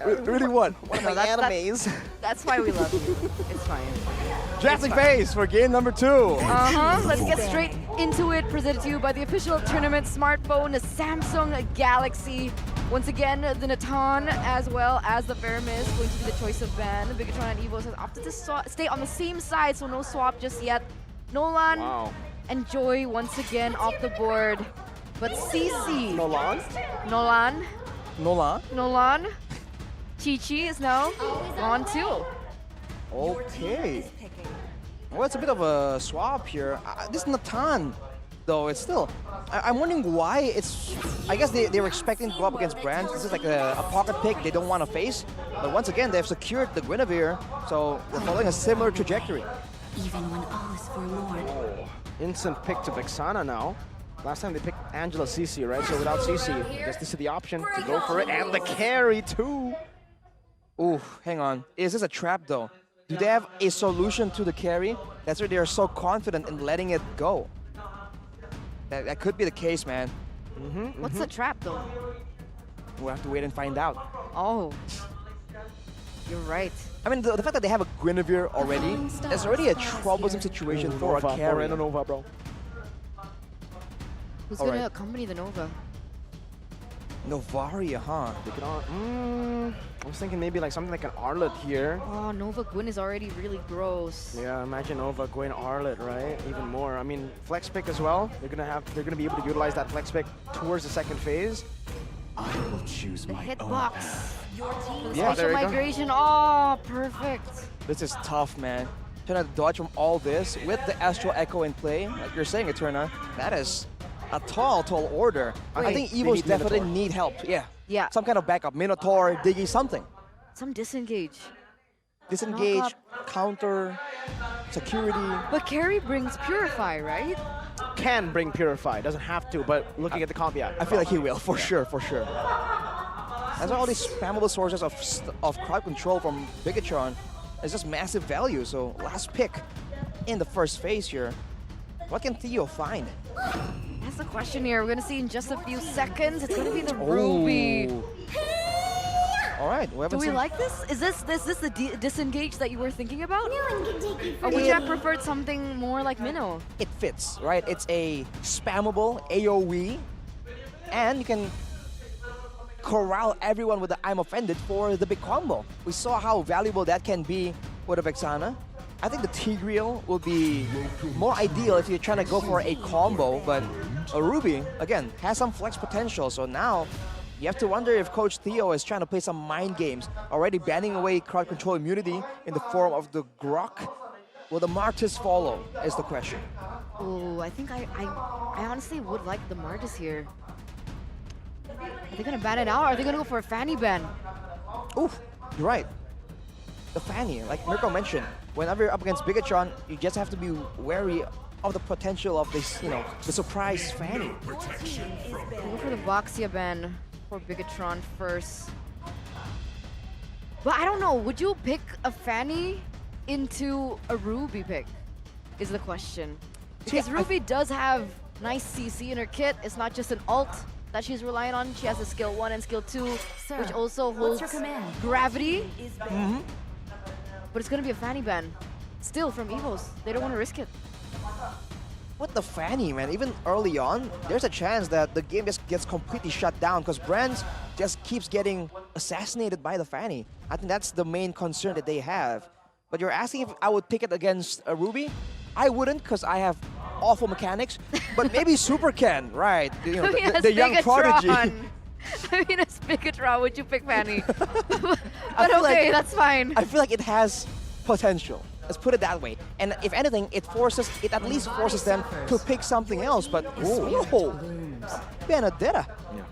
Really what? One of No, my that's- animes. That's why we love you. It's fine. Drastic phase for game number 2. Let's get straight into it. Presented to you by the official tournament smartphone, the Samsung Galaxy. Once again, the Natan as well as the Veramis going to be the choice of ban. Bigetron and Evos have opted to stay on the same side, so no swap just yet. Nolan and Joy once again off the board. But CC. Nolan? Nolan. Nolan? Nolan. Chi-Chi is now gone too. Okay. Well, it's a bit of a swap here. This Natan, though, it's still... I'm wondering why it's... I guess they were expecting to go up against Brands. This is like a pocket pick they don't want to face. But once again, they've secured the Guinevere, so they're following a similar trajectory. Even when all is forlorn. Instant pick to Vexana now. Last time they picked Angela CC, right? So without CC, I guess this is the option to go for it. And the carry, too. Ooh, hang on. Is this a trap, though? Do they have a solution to the carry? That's why they are so confident in letting it go. That could be the case, man. What's the trap though? We'll have to wait and find out. Oh. You're right. I mean, the fact that they have a Guinevere already, that's already a troublesome situation for a carry. Nova, bro. Who's going to accompany the Nova? Novaria, huh? I was thinking maybe like something like an Arlet here. Oh, Nova Gwyn is already really gross. Yeah, imagine Nova going Arlet, right? Even more. I mean, flex pick as well. They're gonna be able to utilize that flex pick towards the second phase. I will choose The my hitbox. Yeah, Spatial migration. Oh, perfect. This is tough, man. Trying to dodge from all this with the Astral Echo in play. Like you're saying, Eterna, that is a tall order. I think they Evos need definitely Minotaur. need help. Yeah. Yeah. Some kind of backup. Minotaur, Diggy, something. Some disengage. Disengage, Knock counter, security. But Carry brings Purify, right? Can bring Purify, doesn't have to, but looking at the comp, yeah. I feel like he will, for sure, for sure. That's why all these spammable sources of crowd control from Bigetron is just massive value. So last pick in the first phase here. What can Theo find? That's the question here. We're going to see in just a few seconds. It's going to be the Ruby. All right. Do we like this? Is this the disengage that you were thinking about? Or would you have preferred something more like Minnow? It fits, right? It's a spammable AoE, and you can corral everyone with the I'm offended for the big combo. We saw how valuable that can be with a Vexana. I think the Tigreal will be more ideal if you're trying to go for a combo, but a Ruby, again, has some flex potential. So now you have to wonder if Coach Theo is trying to play some mind games, already banning away crowd control immunity in the form of the Grok. Will the Martis follow, is the question. Oh, I think I honestly would like the Martis here. Are they going to ban it out, or are they going to go for a Fanny ban? Oof, you're right. The Fanny, like Mirko mentioned, whenever you're up against Bigetron, you just have to be wary of the potential of this, you know, the surprise Fanny. We'll go for the Voxia ban for Bigetron first. But I don't know, would you pick a Fanny into a Ruby pick, is the question. Because Ruby does have nice CC in her kit. It's not just an ult that she's relying on. She has a skill 1 and skill 2, which also holds gravity. But it's going to be a Fanny ban. Still, from Evos. They don't want to risk it. With the Fanny, man, even early on, there's a chance that the game just gets completely shut down because Brands just keeps getting assassinated by the Fanny. I think that's the main concern that they have. But you're asking if I would pick it against a Ruby? I wouldn't because I have awful mechanics, but maybe Super can, right? You know, the young prodigy. I mean, as Bigetron, would you pick Fanny? But okay, that's fine. I feel like it has potential. Let's put it that way. And if anything, it at least forces them to pick something else. But whoa, Benedetta. Yeah.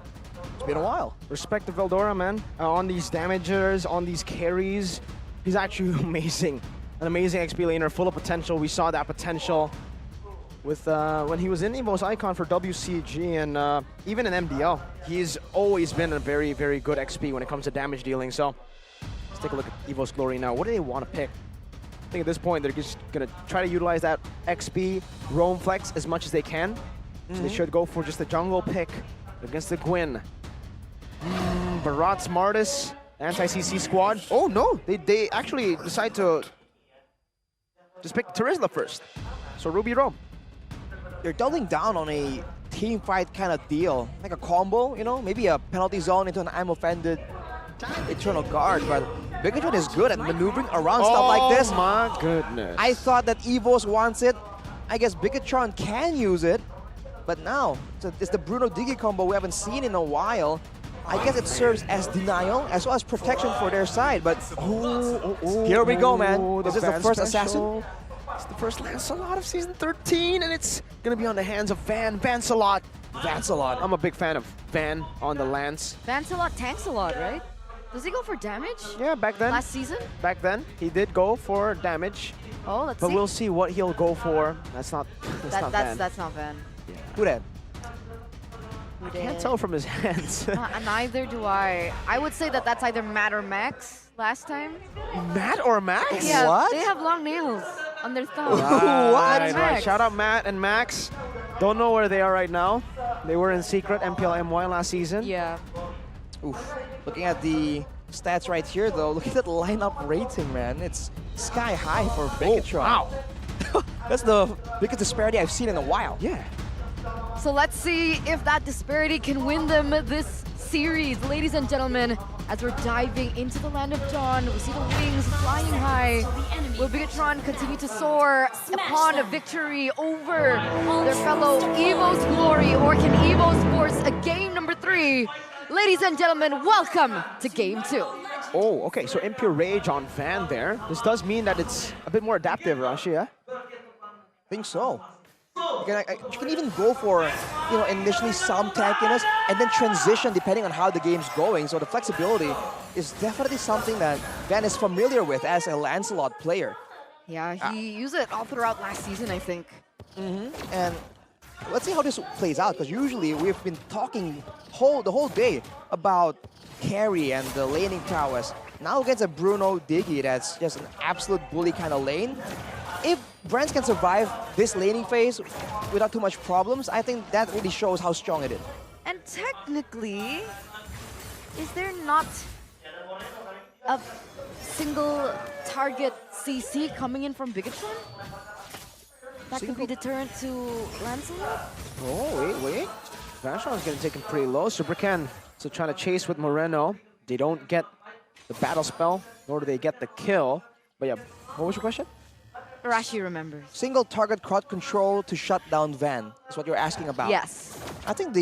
It's been a while. Respect to Veldora, man. On these damagers, on these carries, he's actually amazing. An amazing XP laner, full of potential. We saw that potential with when he was in Evos Icon for WCG and even in MDL. He's always been a very, very good XP when it comes to damage dealing. So let's take a look at Evos Glory now. What do they want to pick? I think at this point, they're just going to try to utilize that XP roam flex as much as they can. So they should go for just the jungle pick against the Gwyn. Barat's Martis. Anti-CC squad. Oh no, they actually decide to just pick Terizla first. So Ruby Rome. They're doubling down on a team fight kind of deal, like a combo, you know, maybe a penalty zone into an I'm offended Eternal Guard, but Bigetron is good at maneuvering around stuff like this. Oh my goodness. I thought that Evos wants it. I guess Bigetron can use it, but now it's the Bruno Diggy combo we haven't seen in a while. I guess it serves as denial as well as protection for their side, but here we go, man. This is the first assassin. It's the first Lancelot of Season 13, and it's going to be on the hands of Vancelot. Vancelot. I'm a big fan of Van on the Lance. Vancelot tanks a lot, right? Does he go for damage? Yeah, back then. Last season? Back then, he did go for damage, Oh, let's but see. we'll see what he'll go for. That's not Van. That's not Van. Who that? I can't tell from his hands. Neither do I. I would say that that's either Matt or Max last time. Matt or Max? Yeah, What? they have long nails on their thumbs. Right, Max. right. Shout out Matt and Max. Don't know where they are right now. They were in secret MPL MY last season. Yeah. Oof. Looking at the stats right here, though, look at that lineup rating, man. It's sky high for Bigetron. Wow. That's the biggest disparity I've seen in a while. Yeah. So let's see if that disparity can win them this series. Ladies and gentlemen, as we're diving into the land of dawn, we see the wings flying high. Will Bigetron continue to soar upon a victory over their fellow Evos Glory, or can Evos force a game number 3? Ladies and gentlemen, welcome to Game 2. Oh, okay. So Impure Rage on Van there. This does mean that it's a bit more adaptive, Rashi, yeah? I think so. You can even go for, you know, initially some tankiness and then transition depending on how the game's going. So the flexibility is definitely something that Van is familiar with as a Lancelot player. Yeah, he used it all throughout last season, I think. And let's see how this plays out, because usually we've been talking the whole day about carry and the laning prowess. Now against a Bruno Diggy that's just an absolute bully kind of lane. If Brands can survive this laning phase without too much problems, I think that really shows how strong it is. And technically, is there not a single target CC coming in from Bigetron? That could be deterrent to Lancelot? Oh, wait. Vancelot's getting taken pretty low. Supercan still trying to chase with Moreno. They don't get the battle spell, nor do they get the kill. But yeah, what was your question? Rashi remembers. Single target crowd control to shut down Van is what you're asking about. Yes. I think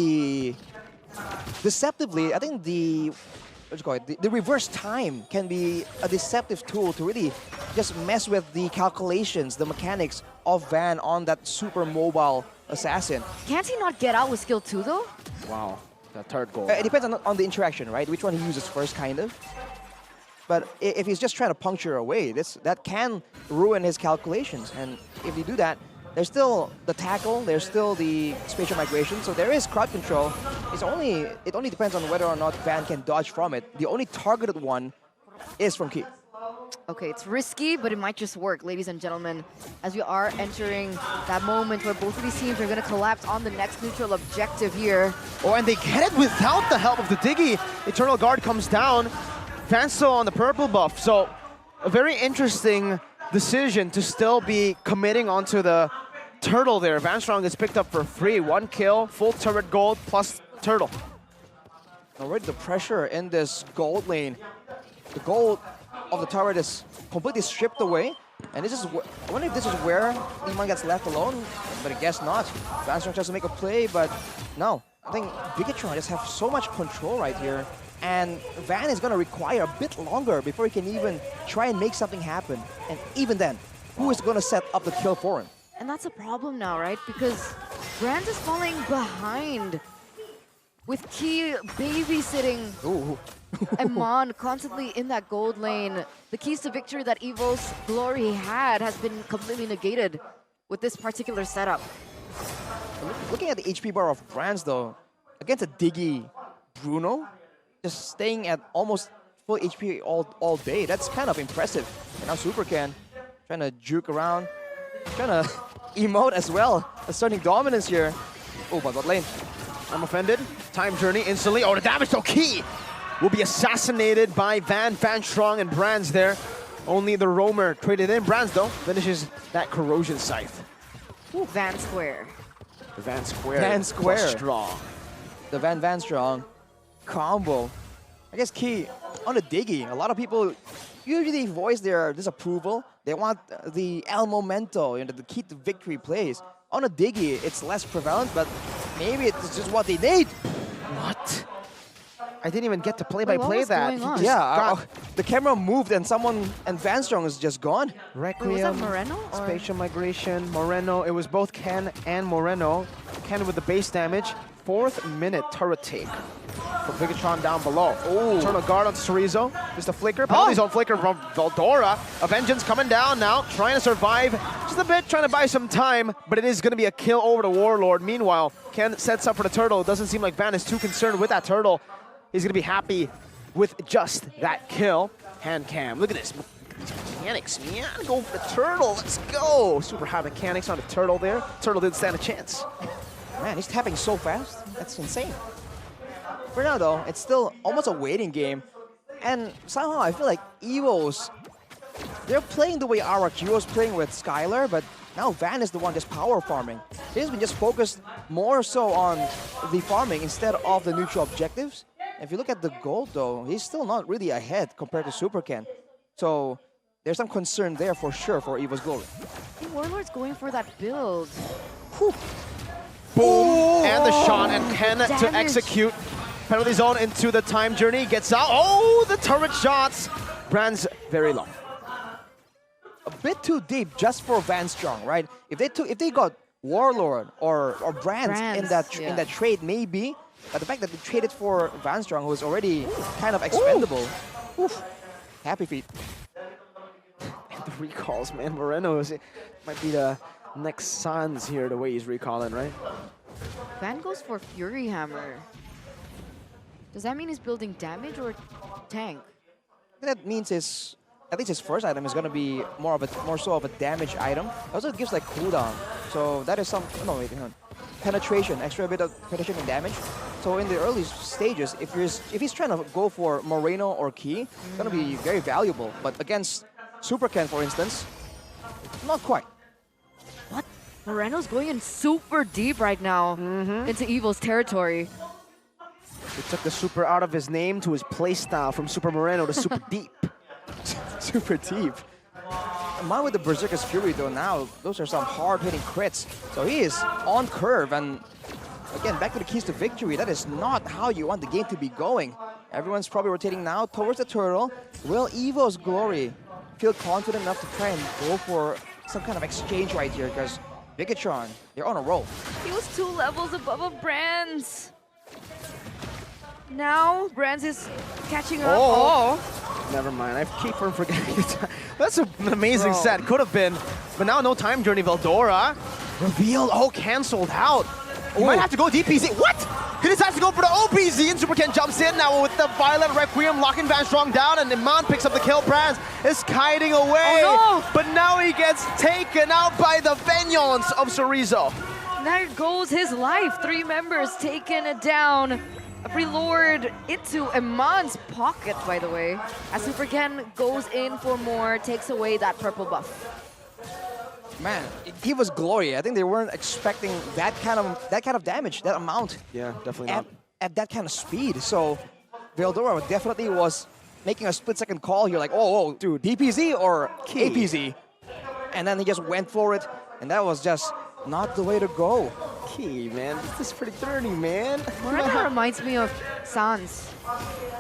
deceptively, I think the reverse time can be a deceptive tool to really just mess with the calculations, the mechanics of Van on that super mobile assassin. Can't he not get out with skill 2 though? Wow, that third goal. It depends on the interaction, right? Which one he uses first, kind of. But if he's just trying to puncture away, that can ruin his calculations. And if you do that, there's still the tackle, there's still the spatial migration, so there is crowd control. It only depends on whether or not Van can dodge from it. The only targeted one is from Keep. Okay, it's risky, but it might just work, ladies and gentlemen, as we are entering that moment where both of these teams are going to collapse on the next neutral objective here. Oh, and they get it without the help of the Diggy. Eternal Guard comes down. Van's still on the purple buff, so a very interesting decision to still be committing onto the turtle there. Vanstrong gets picked up for free. 1 kill, full turret gold, plus turtle. Already the pressure in this gold lane. The gold of the turret is completely stripped away. And this is, I wonder if this is where Iman gets left alone, but I guess not. Vanstrong tries to make a play, but no. I think Bigetron just have so much control right here. And Van is going to require a bit longer before he can even try and make something happen. And even then, who is going to set up the kill for him? And that's a problem now, right? Because Brand is falling behind with Key babysitting Ooh. Iman constantly in that gold lane. The keys to victory that Evos Glory had has been completely negated with this particular setup. Looking at the HP bar of Brands, though, against a Diggy Bruno, just staying at almost full HP all day, that's kind of impressive. And now Supercan trying to juke around, trying to emote as well, asserting dominance here. Oh, my god, lane. I'm offended. Time journey instantly. Oh, the damage so key. will be assassinated by Van Strong and Brands there. Only the Roamer traded in. Brands, though, finishes that Corrosion Scythe. Van Square. The Van Square. Van Square. Plus Strong. The Van Strong combo. I guess key on the Diggy. A lot of people usually voice their disapproval. They want the El Momento, the key to victory plays. On a Diggy, it's less prevalent, but maybe it's just what they need. What? I didn't even get to play-by-play was that. going on? Yeah, the camera moved and Van Strong is just gone. Wait, was that Requiem, Moreno? Or? Spatial Migration, Moreno. It was both Ken and Moreno. Ken with the base damage. 4th minute turret take from Bigetron down below. Oh, Eternal Guard on Chorizo. Just a flicker. Penalty zone flicker from Veldora. A Vengeance coming down now, trying to survive just a bit, trying to buy some time, but it is going to be a kill over the Warlord. Meanwhile, Ken sets up for the turtle. It doesn't seem like Van is too concerned with that turtle. He's going to be happy with just that kill. Hand cam. Look at this. Mechanics, man. Go for the turtle. Let's go. Super high mechanics on the turtle there. Turtle didn't stand a chance. Man, he's tapping so fast. That's insane. For now, though, it's still almost a waiting game. And somehow I feel like Evos, they're playing the way RRQ was playing with Skylar, but now Van is the one just power farming. He's been just focused more so on the farming instead of the neutral objectives. If you look at the gold, though, he's still not really ahead compared to Super Ken. So there's some concern there for sure for Evos Glory. The Warlord's going for that build. Whew. Boom! And the shot, and Ken to Damage. execute. Penalty zone into the time journey, gets out. Oh, the turret shots! Brands very low. A bit too deep just for Van Strong, right? If they got Warlord or Brands in that trade, maybe. But the fact that they traded for Van Strong, who was already kind of expendable. Oof. Happy feet. And the recalls, man. Moreno might be the next Sans here, the way he's recalling, right? Van goes for Fury Hammer. Does that mean he's building damage or tank? That means at least his first item is gonna be more so of a damage item. Also, it gives like cooldown. So that is some hang on. Penetration, extra bit of penetration and damage. So in the early stages, if he's trying to go for Moreno or Key, it's gonna be very valuable. But against Super Ken, for instance, not quite. What? Moreno's going in super deep right now into Evil's territory. He took the super out of his name to his playstyle from Super Moreno to Super Deep. Super deep. Mine with the Berserker's Fury, though, now, those are some hard-hitting crits. So he is on curve, and again, back to the keys to victory. That is not how you want the game to be going. Everyone's probably rotating now towards the turtle. Will Evos Glory feel confident enough to try and go for some kind of exchange right here? Because Bigetron, they're on a roll. He was 2 levels above of Brands. Now Brands is catching up. Oh. Never mind. I keep from forgetting. That's an amazing set. Could have been. But now no time journey. Veldora. Revealed. Oh, canceled out. He might have to go DPZ. What? He decides to go for the OPZ, and Super Ken jumps in now with the Violent Requiem, locking Van Strong down, and Iman picks up the kill. Brands is kiting away. Oh, no. But now he gets taken out by the Vengeance of Chorizo. There goes his life. 3 members taken down. A Prelord into Iman's pocket, by the way. As Super Ken goes in for more, takes away that purple buff. Man, he was glory. I think they weren't expecting that kind of damage, that amount. Yeah, definitely not. At that kind of speed. So Veldora definitely was making a split-second call here, like, oh, dude, DPZ or APZ? And then he just went for it, and that was just not the way to go. Key, man. This is pretty dirty, man. Moreno reminds me of Sans.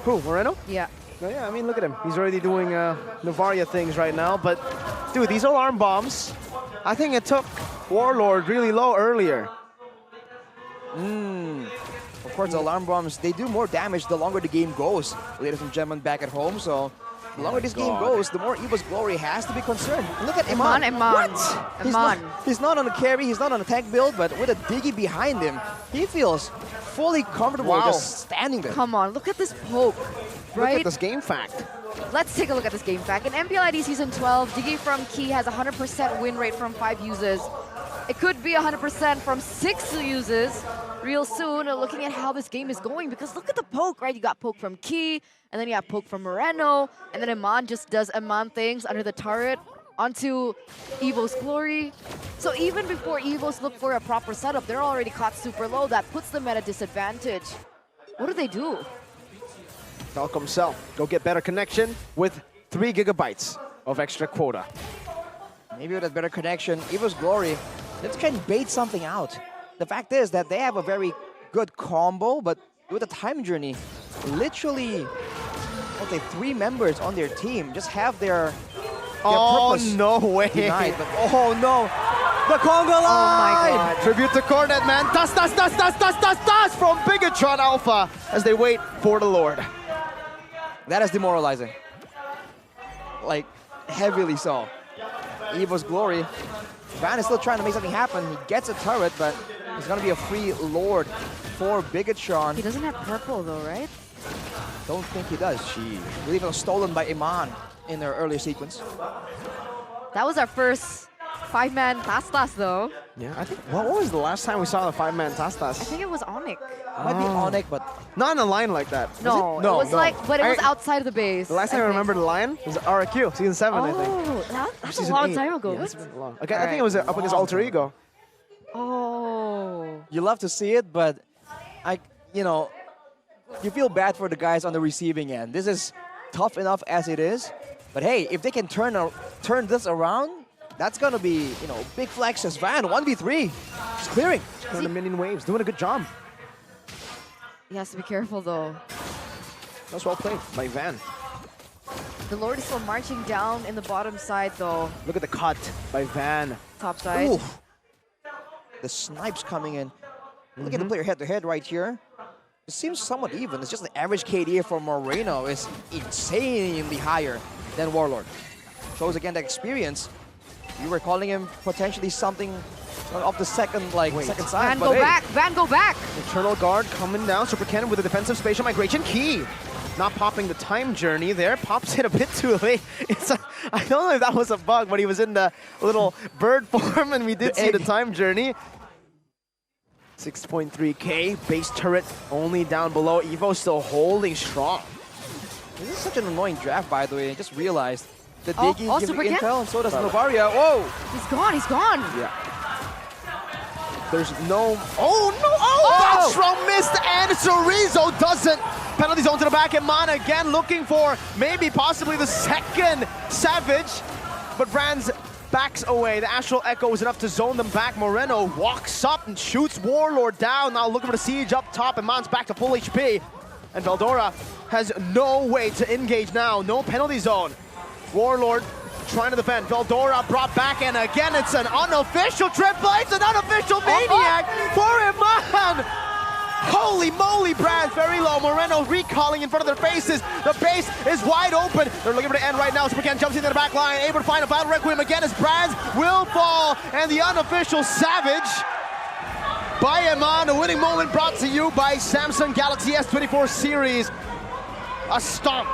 Who, Moreno? Yeah. Oh, yeah, I mean, look at him. He's already doing Novaria things right now. But, dude, these alarm bombs, I think it took Warlord really low earlier. Of course, the alarm bombs, they do more damage the longer the game goes. Ladies and gentlemen back at home, so the longer this game goes, the more Evos Glory has to be concerned. And look at Iman. Iman. He's not on a carry, he's not on a tank build, but with a Diggy behind him, he feels fully comfortable just standing there. Come on, look at this poke. Right? Look at this game fact. Let's take a look at this game fact. In MPLID Season 12, Diggy from Key has 100% win rate from 5 uses. It could be 100% from 6 uses. real soon, looking at how this game is going, because look at the poke, right? You got poke from Key, and then you have poke from Moreno, and then Iman just does Iman things under the turret onto Evos Glory. So even before Evos look for a proper setup, they're already caught super low. That puts them at a disadvantage. What do they do? Falcom Cell, go get better connection with 3 gigabytes of extra quota. Maybe with a better connection, Evos Glory, let's try and bait something out. The fact is that they have a very good combo, but with the time journey, literally, okay, 3 members on their team just have their purpose no way. denied. But, oh no, the Congo line! Oh my god. Tribute to Cornet, man. Das from Bigetron Alpha as they wait for the Lord. That is demoralizing. Like, heavily so. Evos Glory. Van is still trying to make something happen. He gets a turret, but it's gonna be a free Lord for Bigetron. He doesn't have purple though, right? Don't think he does. I believe it was stolen by Iman in their earlier sequence. That was our first 5-man Tastas though. Yeah, I think, what was the last time we saw the 5-man I Tastas? think it was Onyx. Might be Onyx, but Not in a line like that. No, No, it was no. like, but it was I- outside of the base. The last time I remember the line was RQ, season 7, I think. Oh, that's a Season long 8. time ago. Yeah, What? it's been long. Okay, I think it was up against Long Alter time. Ego. Oh. you love to see it, but you feel bad for the guys on the receiving end. This is tough enough as it is, but hey, if they can turn this around, that's gonna be, big flex as Van 1v3. Just clearing. Turn the minion waves, doing a good job. He has to be careful though. That's well played by Van. The Lord is still marching down in the bottom side though. Look at the cut by Van. Top side. Ooh. The snipes coming in. Look at the player head-to-head right here. It seems somewhat even. It's just the average KDA for Moreno is insanely higher than Warlord. Shows again the experience. You were calling him potentially something of the second side. Van, but go hey, back! Van, go back! Eternal Guard coming down. Super Cannon with a defensive spatial migration. Key not popping the time journey there. Pops it a bit too late. I don't know if that was a bug, but he was in the little bird form and we did see the time journey. 6.3k. Base turret only down below. Evo still holding strong. This is such an annoying draft, by the way. I just realized the Oh, Diggy oh, gives you Super Cat? intel, and so does Novaria. Whoa! He's gone, he's gone! Yeah. There's no... Oh, no! Oh! That strong missed, and Chorizo doesn't. Penalty zone to the back, and Man again looking for maybe possibly the second Savage. But Brands backs away. The Astral Echo is enough to zone them back. Moreno walks up and shoots Warlord down. Now looking for the siege up top, and Man's back to full HP. And Veldora has no way to engage now. No penalty zone. Warlord trying to defend. Veldora brought back, and again it's an unofficial triple. It's an unofficial maniac for Iman. Holy moly, Brands very low. Moreno recalling in front of their faces. The base is wide open. They're looking for the end right now. Supercan jumps into the back line, able to find a Battle Requiem again as Brands will fall. And the unofficial Savage by Iman. A winning moment brought to you by Samsung Galaxy S24 series. A stomp